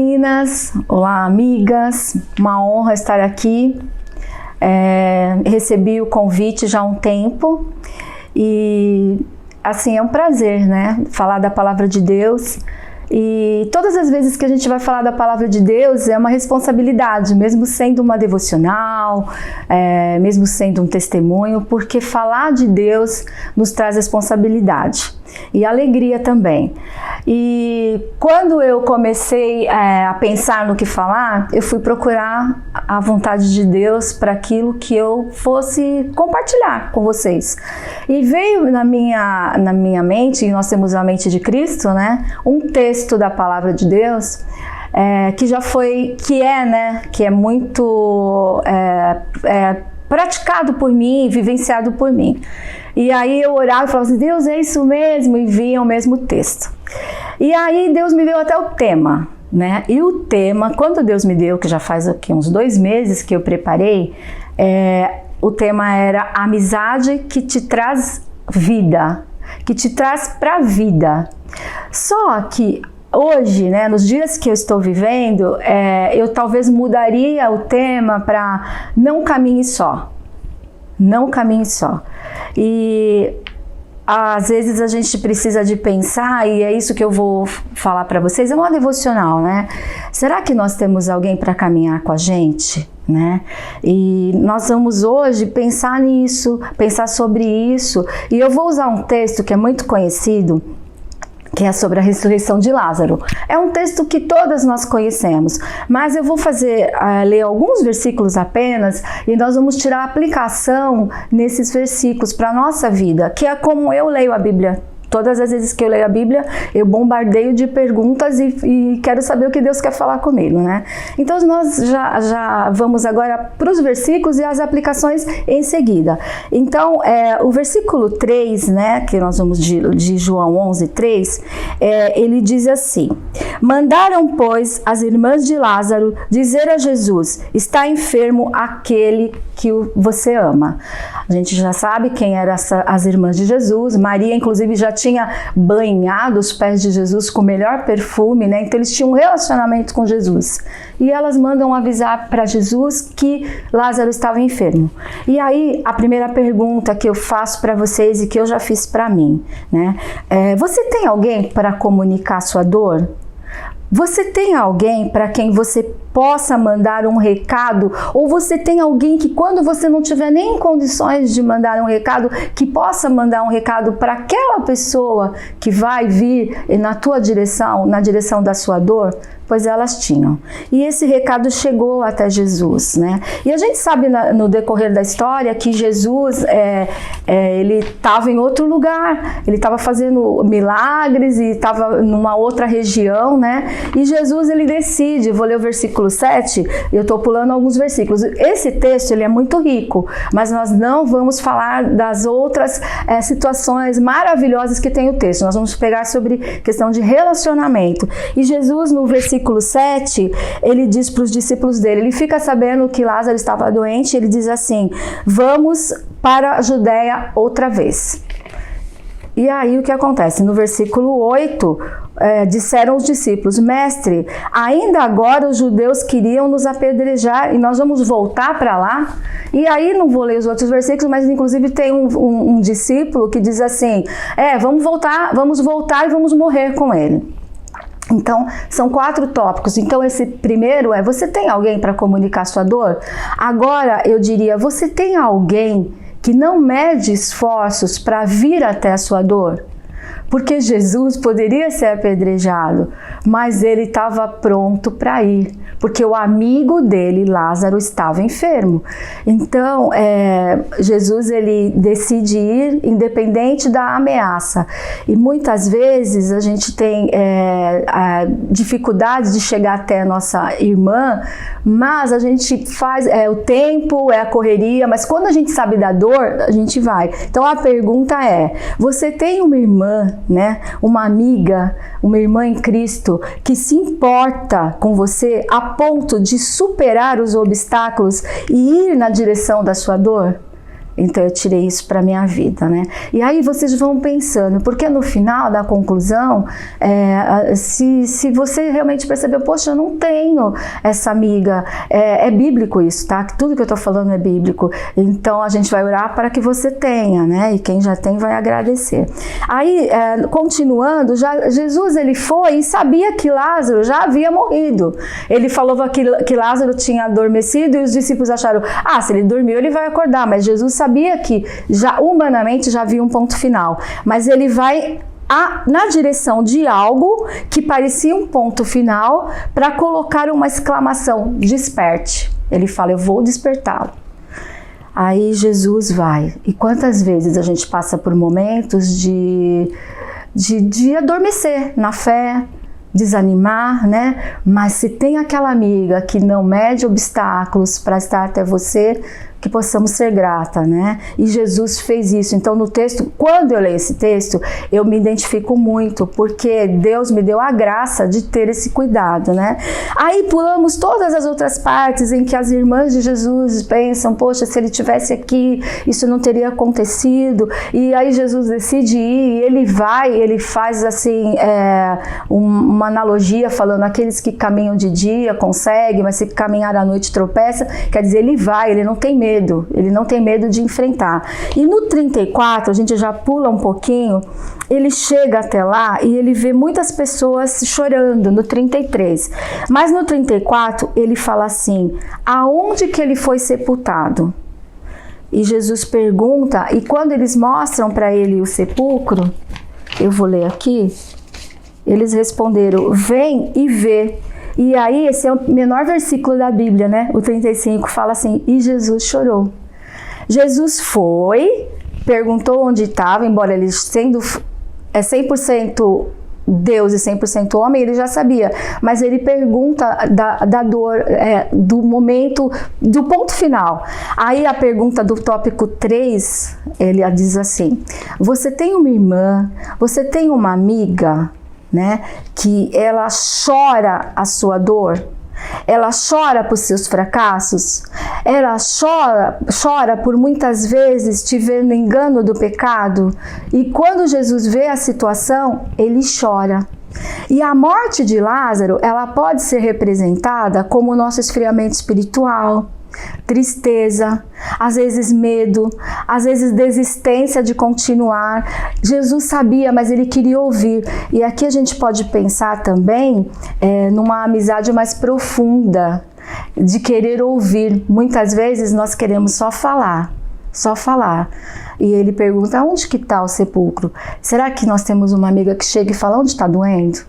meninas, olá amigas, uma honra estar aqui. Recebi o convite já há um tempo e assim é um prazer, né, falar da palavra de Deus. E todas as vezes que a gente vai falar da palavra de Deus é uma responsabilidade, mesmo sendo uma devocional, mesmo sendo um testemunho, porque falar de Deus nos traz responsabilidade e alegria também. E quando eu comecei a pensar no que falar, eu fui procurar a vontade de Deus para aquilo que eu fosse compartilhar com vocês. E veio na minha mente, e nós temos a mente de Cristo, né, um texto da palavra de Deus que é muito praticado por mim, vivenciado por mim. E aí eu orava e falava assim, Deus, é isso mesmo? E via o mesmo texto. E aí Deus me deu até o tema, né? E o tema, quando Deus me deu, que já faz aqui uns 2 meses que eu preparei, o tema era amizade que te traz vida, que te traz pra vida. Só que hoje, né, nos dias que eu estou vivendo, eu talvez mudaria o tema para não caminhe só. Não caminhe só. E às vezes a gente precisa de pensar, e é isso que eu vou falar para vocês, é uma devocional, né? Será que nós temos alguém para caminhar com a gente? Né? E nós vamos hoje pensar nisso, pensar sobre isso. E eu vou usar um texto que é muito conhecido, que é sobre a ressurreição de Lázaro. É um texto que todas nós conhecemos, mas eu vou ler alguns versículos apenas e nós vamos tirar a aplicação nesses versículos para a nossa vida, que é como eu leio a Bíblia. Todas as vezes que eu leio a Bíblia, eu bombardeio de perguntas e quero saber o que Deus quer falar comigo, né? Então nós já vamos agora para os versículos e as aplicações em seguida. Então, o versículo 3, né, que nós vamos de João 11:3, ele diz assim: mandaram, pois, as irmãs de Lázaro dizer a Jesus, está enfermo aquele que você ama. A gente já sabe quem eram as irmãs de Jesus. Maria, inclusive, já tinha banhado os pés de Jesus com o melhor perfume, né? Então eles tinham um relacionamento com Jesus. E elas mandam avisar para Jesus que Lázaro estava enfermo. E aí, a primeira pergunta que eu faço para vocês e que eu já fiz para mim, né? Você tem alguém para comunicar sua dor? Você tem alguém para quem você possa mandar um recado? Ou você tem alguém que, quando você não tiver nem condições de mandar um recado, que possa mandar um recado para aquela pessoa que vai vir na tua direção, na direção da sua dor? Pois elas tinham. E esse recado chegou até Jesus, né? E a gente sabe no decorrer da história que Jesus, ele estava em outro lugar, ele estava fazendo milagres e estava numa outra região, né? E Jesus, ele decide, vou ler o versículo 7, eu estou pulando alguns versículos. Esse texto, ele é muito rico, mas nós não vamos falar das outras situações maravilhosas que tem o texto. Nós vamos pegar sobre questão de relacionamento. E Jesus, no versículo 7, ele diz para os discípulos dele, ele fica sabendo que Lázaro estava doente, ele diz assim, vamos para a Judéia outra vez. E aí o que acontece? No versículo 8, disseram os discípulos, mestre, ainda agora os judeus queriam nos apedrejar e nós vamos voltar para lá? E aí não vou ler os outros versículos, mas inclusive tem um discípulo que diz assim, vamos voltar e vamos morrer com ele. Então, são 4 tópicos. Então, esse primeiro você tem alguém para comunicar sua dor? Agora, eu diria, você tem alguém que não mede esforços para vir até a sua dor? Porque Jesus poderia ser apedrejado, mas ele estava pronto para ir, porque o amigo dele, Lázaro, estava enfermo. Então, Jesus, ele decide ir independente da ameaça. E muitas vezes a gente tem a dificuldade de chegar até a nossa irmã, mas a gente faz, o tempo, a correria, mas quando a gente sabe da dor, a gente vai. Então, a pergunta você tem uma irmã, né? Uma amiga, uma irmã em Cristo que se importa com você a ponto de superar os obstáculos e ir na direção da sua dor? Então eu tirei isso para minha vida, né? E aí vocês vão pensando, porque no final da conclusão, se você realmente percebeu, poxa, eu não tenho essa amiga, é bíblico isso, tá? Tudo que eu tô falando é bíblico. Então a gente vai orar para que você tenha, né? E quem já tem vai agradecer. Aí, continuando, Jesus ele foi e sabia que Lázaro já havia morrido. Ele falou que Lázaro tinha adormecido e os discípulos acharam, se ele dormiu ele vai acordar, mas Jesus sabia que humanamente já havia um ponto final, mas ele vai na direção de algo que parecia um ponto final para colocar uma exclamação, desperte. Ele fala, eu vou despertá-lo. Aí Jesus vai. E quantas vezes a gente passa por momentos de adormecer na fé, desanimar, né? Mas se tem aquela amiga que não mede obstáculos para estar até você, que possamos ser grata, né? E Jesus fez isso. Então no texto, quando eu leio esse texto, eu me identifico muito, porque Deus me deu a graça de ter esse cuidado, né? Aí pulamos todas as outras partes em que as irmãs de Jesus pensam, poxa, se ele tivesse aqui, isso não teria acontecido. E aí Jesus decide ir, e ele faz assim, uma analogia falando, aqueles que caminham de dia conseguem, mas se caminhar à noite tropeça, quer dizer, ele vai, ele não tem medo. Ele não tem medo de enfrentar. E no 34, a gente já pula um pouquinho, ele chega até lá e ele vê muitas pessoas chorando, no 33. Mas no 34, ele fala assim, aonde que ele foi sepultado? E Jesus pergunta, e quando eles mostram para ele o sepulcro, eu vou ler aqui, eles responderam, vem e vê. E aí, esse é o menor versículo da Bíblia, né? O 35 fala assim, e Jesus chorou. Jesus foi, perguntou onde estava, embora ele sendo 100% Deus e 100% homem, ele já sabia. Mas ele pergunta da dor, do momento, do ponto final. Aí a pergunta do tópico 3, ele diz assim, você tem uma irmã, você tem uma amiga, né, que ela chora a sua dor, ela chora por seus fracassos, ela chora por muitas vezes te ver no engano do pecado, e quando Jesus vê a situação, ele chora. E a morte de Lázaro, ela pode ser representada como o nosso esfriamento espiritual, tristeza, às vezes medo, às vezes desistência de continuar. Jesus sabia, mas ele queria ouvir. E aqui a gente pode pensar também numa amizade mais profunda, de querer ouvir. Muitas vezes nós queremos só falar. E ele pergunta, onde que está o sepulcro? Será que nós temos uma amiga que chega e fala, onde está doendo?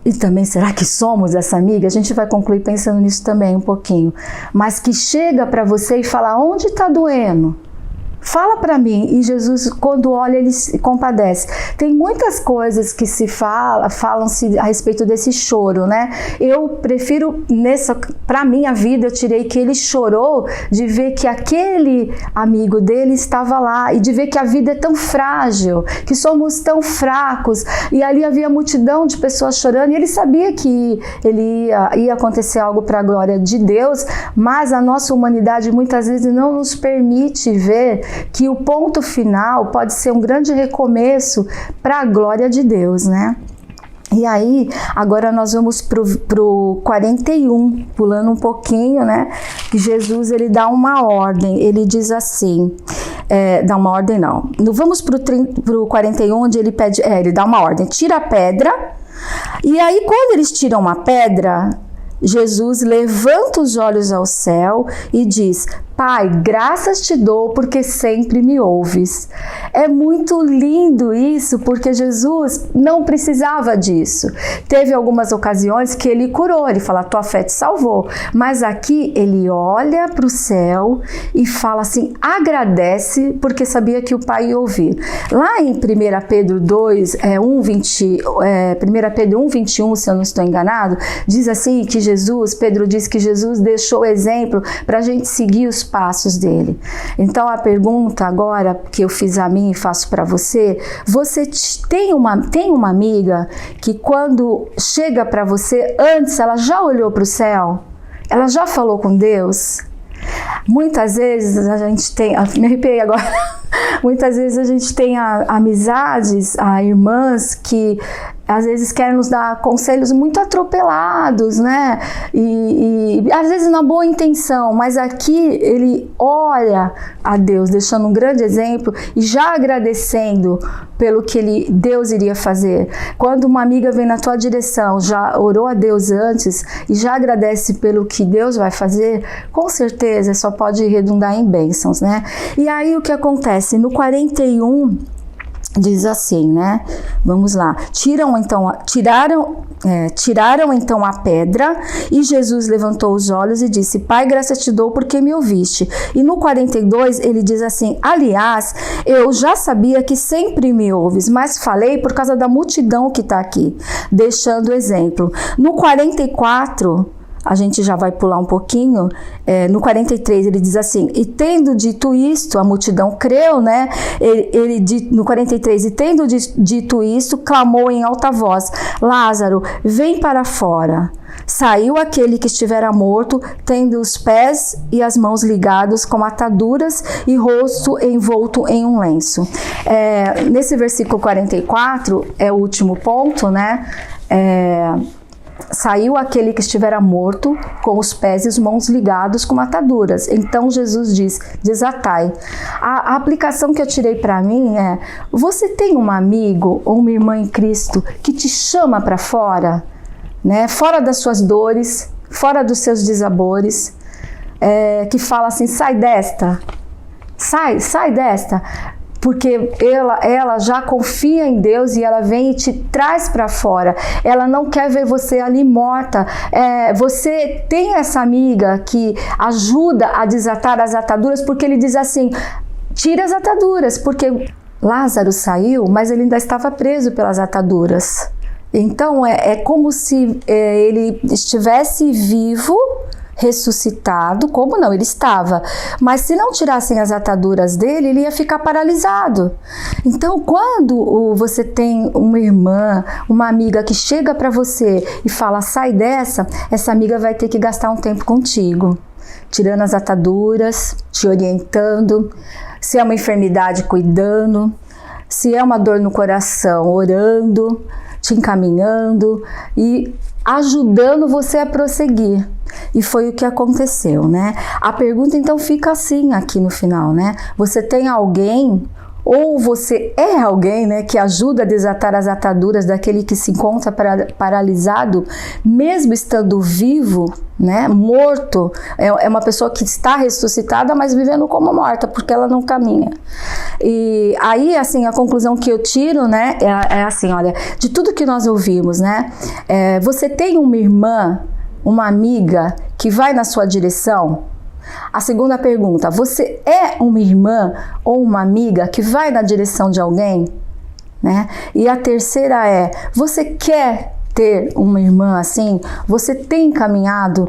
E também, será que somos essa amiga? A gente vai concluir pensando nisso também um pouquinho. Mas que chega para você e fala, onde está doendo? Fala para mim. E Jesus, quando olha, ele se compadece. Tem muitas coisas que se falam-se a respeito desse choro, né? Eu prefiro, para minha vida, eu tirei que ele chorou de ver que aquele amigo dele estava lá e de ver que a vida é tão frágil, que somos tão fracos. E ali havia multidão de pessoas chorando e ele sabia que ia acontecer algo para a glória de Deus, mas a nossa humanidade muitas vezes não nos permite ver que o ponto final pode ser um grande recomeço para a glória de Deus, né? E aí, agora nós vamos pro 41, pulando um pouquinho, né? Que Jesus, ele dá uma ordem, ele diz assim, dá uma ordem não. Vamos pro 41, onde ele pede, ele dá uma ordem, tira a pedra, e aí quando eles tiram uma pedra, Jesus levanta os olhos ao céu e diz, Pai, graças te dou porque sempre me ouves. É muito lindo isso, porque Jesus não precisava disso. Teve algumas ocasiões que ele curou, ele fala, tua fé te salvou. Mas aqui ele olha para o céu e fala assim, agradece porque sabia que o Pai ia ouvir. Lá em 1 Pedro 2, 1 Pedro 1, 21, se eu não estou enganado, diz assim que Pedro diz que Jesus deixou exemplo para a gente seguir os passos dele. Então a pergunta agora que eu fiz a mim e faço para você, você tem uma amiga que quando chega para você, antes ela já olhou para o céu? Ela já falou com Deus? Muitas vezes a gente tem, me arrepiei agora, muitas vezes a gente tem amizades, irmãs que às vezes querem nos dar conselhos muito atropelados, né? E às vezes na boa intenção, mas aqui ele olha a Deus, deixando um grande exemplo e já agradecendo pelo que Deus iria fazer. Quando uma amiga vem na tua direção, já orou a Deus antes e já agradece pelo que Deus vai fazer, com certeza só pode redundar em bênçãos, né? E aí o que acontece? No 41 diz assim, né? Vamos lá. Tiraram então a pedra e Jesus levantou os olhos e disse: Pai, graças te dou porque me ouviste. E no 42 ele diz assim: aliás, eu já sabia que sempre me ouves, mas falei por causa da multidão que está aqui, deixando exemplo. No 44 a gente já vai pular um pouquinho, no 43 ele diz assim: e tendo dito isto, a multidão creu, né? No 43, e tendo dito isto, clamou em alta voz: Lázaro, vem para fora. Saiu aquele que estivera morto, tendo os pés e as mãos ligados com ataduras e rosto envolto em um lenço. Nesse versículo 44, é o último ponto, né? Saiu aquele que estivera morto, com os pés e as mãos ligados com ataduras. Então Jesus diz: desatai. A aplicação que eu tirei para mim é: você tem um amigo ou uma irmã em Cristo que te chama para fora, né? Fora das suas dores, fora dos seus desabores, que fala assim: sai desta, sai desta. Porque ela já confia em Deus e ela vem e te traz para fora. Ela não quer ver você ali morta. Você tem essa amiga que ajuda a desatar as ataduras, porque ele diz assim: tira as ataduras, porque Lázaro saiu, mas ele ainda estava preso pelas ataduras. Então é como se ele estivesse vivo, ressuscitado, como não? Ele estava, mas se não tirassem as ataduras dele, ele ia ficar paralisado. Então, quando você tem uma irmã, uma amiga que chega para você e fala: sai dessa, essa amiga vai ter que gastar um tempo contigo, tirando as ataduras, te orientando, se é uma enfermidade, cuidando, se é uma dor no coração, orando, te encaminhando e ajudando você a prosseguir. E foi o que aconteceu, né? A pergunta então fica assim aqui no final, né? Você tem alguém, ou você é alguém, né, que ajuda a desatar as ataduras daquele que se encontra paralisado, mesmo estando vivo, né, morto? É uma pessoa que está ressuscitada, mas vivendo como morta, porque ela não caminha. E aí, assim, a conclusão que eu tiro, né, é assim: olha, de tudo que nós ouvimos, né, você tem uma irmã, uma amiga que vai na sua direção? A segunda pergunta: você é uma irmã ou uma amiga que vai na direção de alguém, né? E a terceira é: você quer ter uma irmã assim? Você tem caminhado,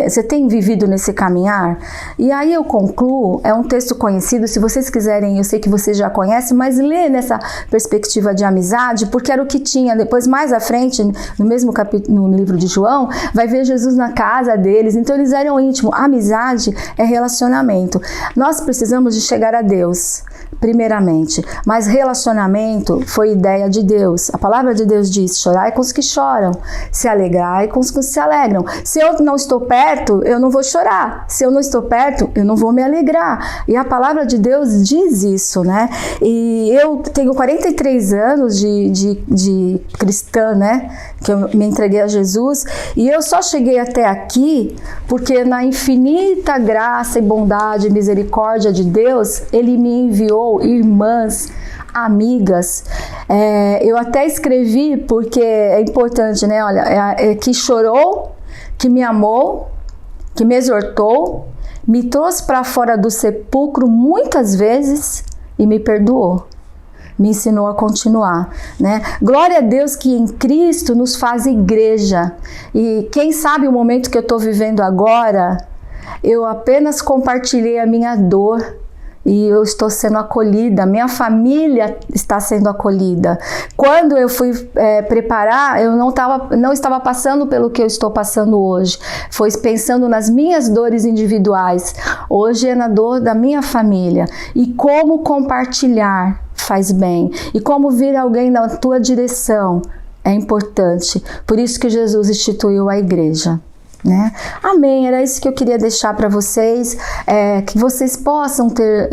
você tem vivido nesse caminhar? E aí eu concluo, é um texto conhecido, se vocês quiserem, eu sei que vocês já conhecem, mas lê nessa perspectiva de amizade, porque era o que tinha. Depois, mais à frente, no mesmo capítulo, no livro de João, vai ver Jesus na casa deles, então eles eram íntimos. Amizade é relacionamento. Nós precisamos de chegar a Deus, primeiramente, mas relacionamento foi ideia de Deus. A palavra de Deus diz: chorai com os que choram, se alegrai com os que se alegram. Se eu não estou perto, eu não vou chorar. Se eu não estou perto, eu não vou me alegrar. E a palavra de Deus diz isso, né? E eu tenho 43 anos de cristã, né? Que eu me entreguei a Jesus, e eu só cheguei até aqui porque na infinita graça e bondade e misericórdia de Deus, Ele me enviou irmãs, amigas. Eu até escrevi, porque é importante, né? Olha, que chorou, que me amou, que me exortou, me trouxe para fora do sepulcro muitas vezes e me perdoou. Me ensinou a continuar, né? Glória a Deus que em Cristo nos faz igreja. E quem sabe o momento que eu estou vivendo agora, eu apenas compartilhei a minha dor e eu estou sendo acolhida, minha família está sendo acolhida. Quando eu fui preparar, eu não estava passando pelo que eu estou passando hoje, foi pensando nas minhas dores individuais, hoje é na dor da minha família, e como compartilhar faz bem, e como vir alguém na tua direção é importante, por isso que Jesus instituiu a igreja. Né? Amém, era isso que eu queria deixar para vocês, que vocês possam ter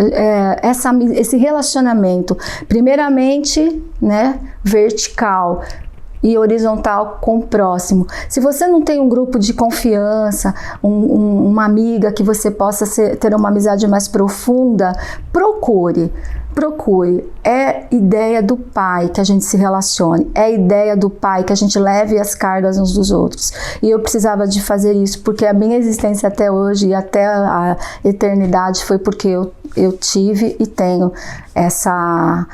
esse relacionamento, primeiramente, né, vertical e horizontal com o próximo. Se você não tem um grupo de confiança, uma amiga que você possa ter uma amizade mais profunda, procure. É ideia do Pai que a gente se relacione, é ideia do Pai que a gente leve as cargas uns dos outros. E eu precisava de fazer isso, porque a minha existência até hoje e até a eternidade foi porque eu tive e tenho essa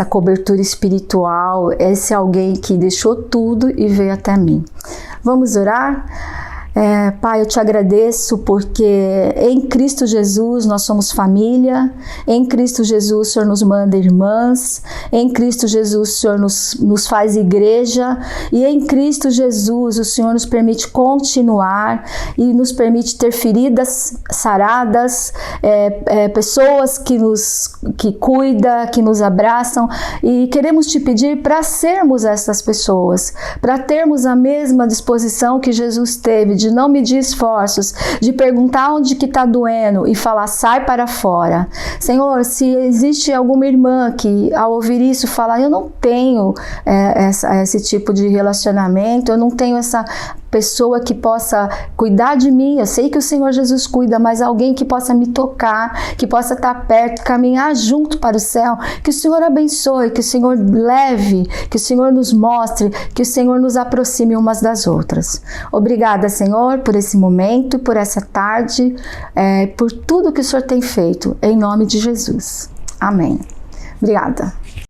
cobertura espiritual, esse alguém que deixou tudo e veio até mim. Vamos orar? Pai, eu te agradeço porque em Cristo Jesus nós somos família, em Cristo Jesus o Senhor nos manda irmãs, em Cristo Jesus o Senhor nos faz igreja, e em Cristo Jesus o Senhor nos permite continuar e nos permite ter feridas saradas, pessoas que cuidam, que nos abraçam, e queremos te pedir para sermos essas pessoas, para termos a mesma disposição que Jesus teve, de não medir esforços, de perguntar onde que está doendo e falar, sai para fora. Senhor, se existe alguma irmã que ao ouvir isso fala, eu não tenho esse tipo de relacionamento, eu não tenho essa pessoa que possa cuidar de mim, eu sei que o Senhor Jesus cuida, mas alguém que possa me tocar, que possa estar perto, caminhar junto para o céu, que o Senhor abençoe, que o Senhor leve, que o Senhor nos mostre, que o Senhor nos aproxime umas das outras. Obrigada, Senhor, por esse momento, por essa tarde, por tudo que o Senhor tem feito, em nome de Jesus. Amém. Obrigada.